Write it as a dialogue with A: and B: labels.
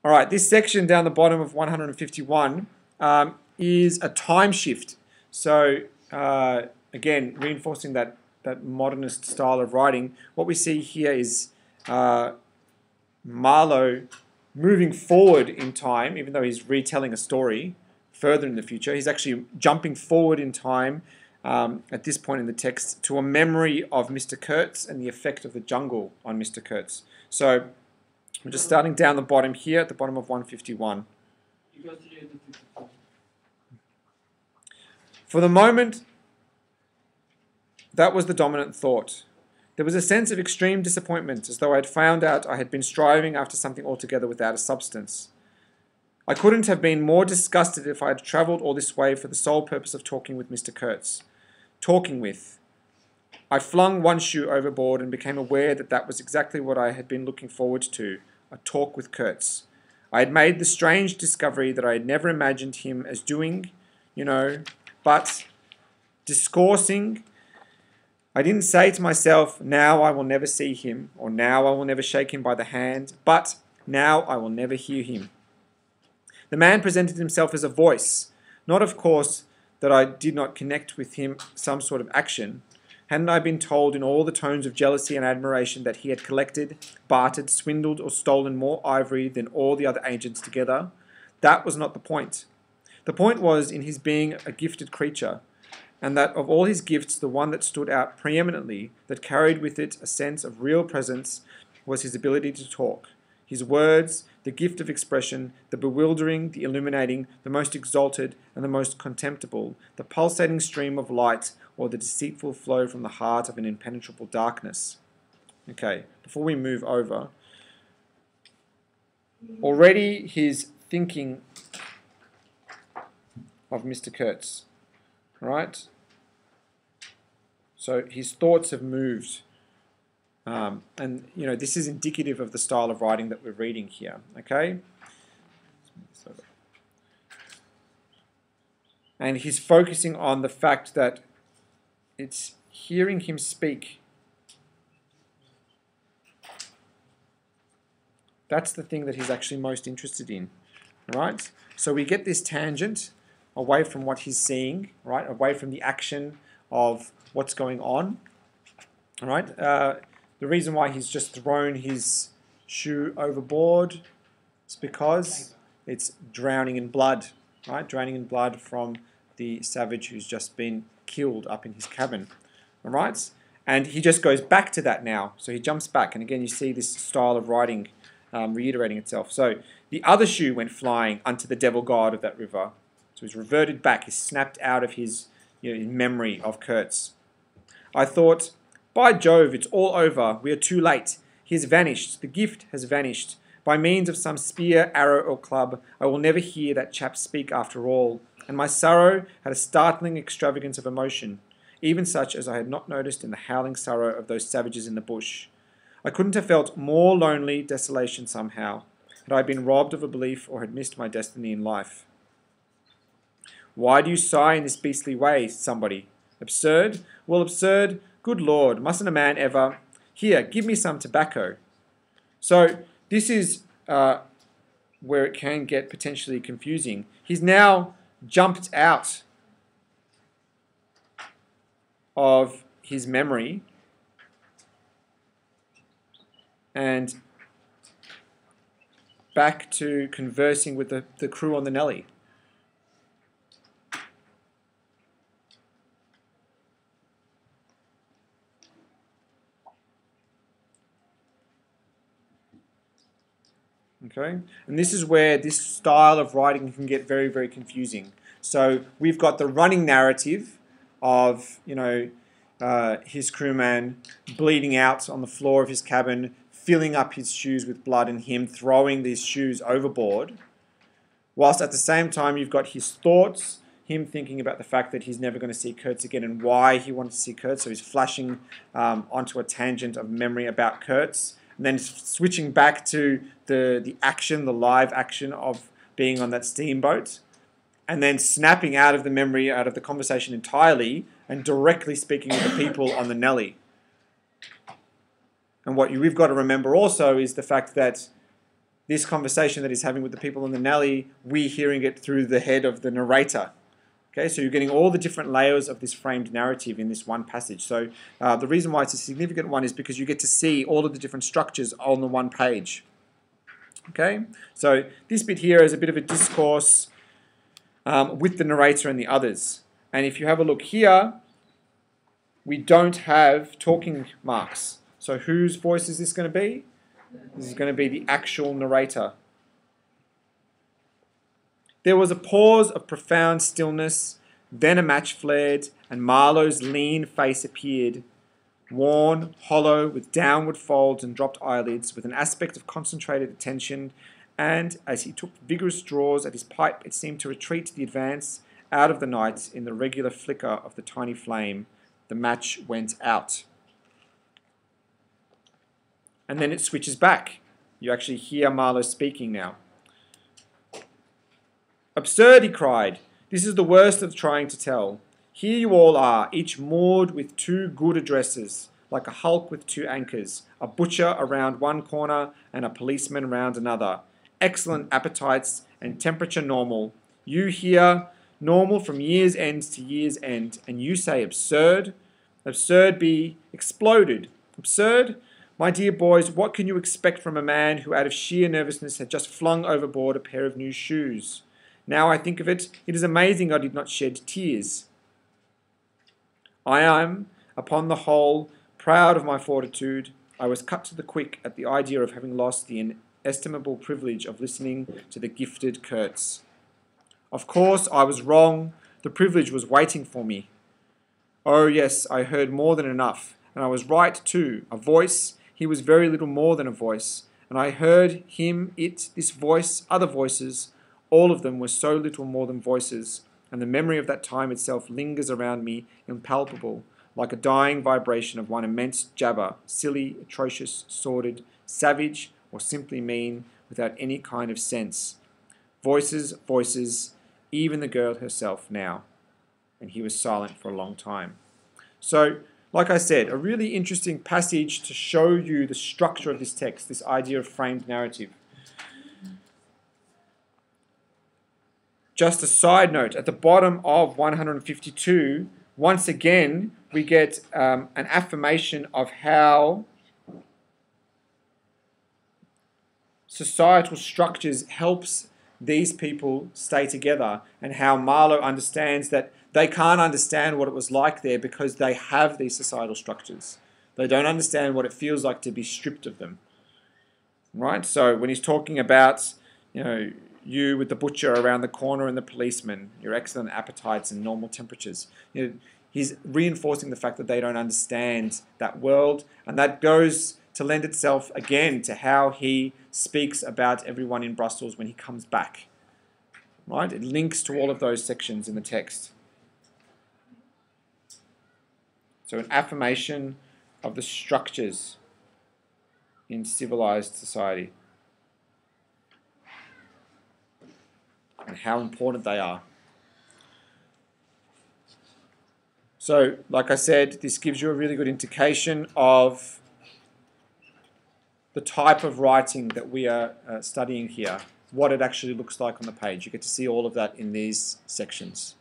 A: All right, this section down the bottom of 151 is a time shift. So again, reinforcing that modernist style of writing, what we see here is Marlowe moving forward in time, even though he's retelling a story further in the future. He's actually jumping forward in time at this point in the text to a memory of Mr. Kurtz and the effect of the jungle on Mr. Kurtz. So we're just starting down the bottom here at the bottom of 151. For the moment, that was the dominant thought. There was a sense of extreme disappointment, as though I had found out I had been striving after something altogether without a substance. I couldn't have been more disgusted if I had travelled all this way for the sole purpose of talking with Mr. Kurtz. Talking with. I flung one shoe overboard and became aware that that was exactly what I had been looking forward to, a talk with Kurtz. I had made the strange discovery that I had never imagined him as doing, but discoursing. I didn't say to myself, now I will never see him, or now I will never shake him by the hand, but now I will never hear him. The man presented himself as a voice, not of course that I did not connect with him some sort of action. Hadn't I been told in all the tones of jealousy and admiration that he had collected, bartered, swindled, or stolen more ivory than all the other agents together? That was not the point. The point was in his being a gifted creature, and that of all his gifts, the one that stood out preeminently, that carried with it a sense of real presence, was his ability to talk. His words, the gift of expression, the bewildering, the illuminating, the most exalted, and the most contemptible, the pulsating stream of light, or the deceitful flow from the heart of an impenetrable darkness. Okay, before we move over, already his thinking of Mr. Kurtz, right? So his thoughts have moved. And, this is indicative of the style of writing that we're reading here, okay? And he's focusing on the fact that it's hearing him speak. That's the thing that he's actually most interested in, right? So we get this tangent away from what he's seeing, right? Away from the action of what's going on, all right? The reason why he's just thrown his shoe overboard is because it's drowning in blood, right? Drowning in blood from the savage who's just been killed up in his cabin, all right? And he just goes back to that now. So he jumps back, and again, you see this style of writing reiterating itself. So the other shoe went flying unto the devil god of that river. So he's reverted back. He's snapped out of his memory of Kurtz. I thought, by Jove, it's all over. We are too late. He has vanished. The gift has vanished. By means of some spear, arrow, or club, I will never hear that chap speak after all. And my sorrow had a startling extravagance of emotion, even such as I had not noticed in the howling sorrow of those savages in the bush. I couldn't have felt more lonely desolation somehow, had I been robbed of a belief or had missed my destiny in life. Why do you sigh in this beastly way, somebody? Absurd? Well, absurd? Good Lord, mustn't a man ever... Here, give me some tobacco. So this is where it can get potentially confusing. He's now jumped out of his memory and back to conversing with the crew on the Nelly. Okay, and this is where this style of writing can get very, very confusing. So we've got the running narrative of, his crewman bleeding out on the floor of his cabin, filling up his shoes with blood, and him throwing these shoes overboard. Whilst at the same time, you've got his thoughts, him thinking about the fact that he's never going to see Kurtz again and why he wanted to see Kurtz. So he's flashing onto a tangent of memory about Kurtz. And then switching back to the action, the live action of being on that steamboat, and then snapping out of the memory, out of the conversation entirely, and directly speaking with the people on the Nelly. And what we've got to remember also is the fact that this conversation that he's having with the people in the Nelly, we're hearing it through the head of the narrator. Okay, so you're getting all the different layers of this framed narrative in this one passage. So the reason why it's a significant one is because you get to see all of the different structures on the one page. Okay, so this bit here is a bit of a discourse with the narrator and the others. And if you have a look here, we don't have talking marks. So whose voice is this going to be? This is going to be the actual narrator. There was a pause of profound stillness, then a match flared, and Marlowe's lean face appeared, worn, hollow, with downward folds and dropped eyelids, with an aspect of concentrated attention, and as he took vigorous draws at his pipe, it seemed to retreat to the advance out of the night in the regular flicker of the tiny flame. The match went out. And then it switches back. You actually hear Marlowe speaking now. Absurd, he cried. This is the worst of trying to tell. Here you all are, each moored with two good addresses, like a hulk with two anchors, a butcher around one corner and a policeman round another. Excellent appetites and temperature normal. You here, normal from year's end to year's end, and you say absurd? Absurd be exploded. Absurd? My dear boys, what can you expect from a man who out of sheer nervousness had just flung overboard a pair of new shoes? Now I think of it, it is amazing I did not shed tears. I am, upon the whole, proud of my fortitude. I was cut to the quick at the idea of having lost the inestimable privilege of listening to the gifted Kurtz. Of course, I was wrong. The privilege was waiting for me. Oh yes, I heard more than enough, and I was right too. A voice, he was very little more than a voice, and I heard him, it, this voice, other voices. All of them were so little more than voices, and the memory of that time itself lingers around me, impalpable, like a dying vibration of one immense jabber, silly, atrocious, sordid, savage, or simply mean, without any kind of sense. Voices, voices, even the girl herself now. And he was silent for a long time. So, like I said, a really interesting passage to show you the structure of this text, this idea of framed narrative. Just a side note, at the bottom of 152, once again, we get an affirmation of how societal structures helps these people stay together, and how Marlowe understands that they can't understand what it was like there because they have these societal structures. They don't understand what it feels like to be stripped of them. Right? So when he's talking about, you with the butcher around the corner and the policeman, your excellent appetites and normal temperatures. He's reinforcing the fact that they don't understand that world, and that goes to lend itself again to how he speaks about everyone in Brussels when he comes back. Right? It links to all of those sections in the text. So an affirmation of the structures in civilized society and how important they are. So, like I said, this gives you a really good indication of the type of writing that we are studying here, what it actually looks like on the page. You get to see all of that in these sections.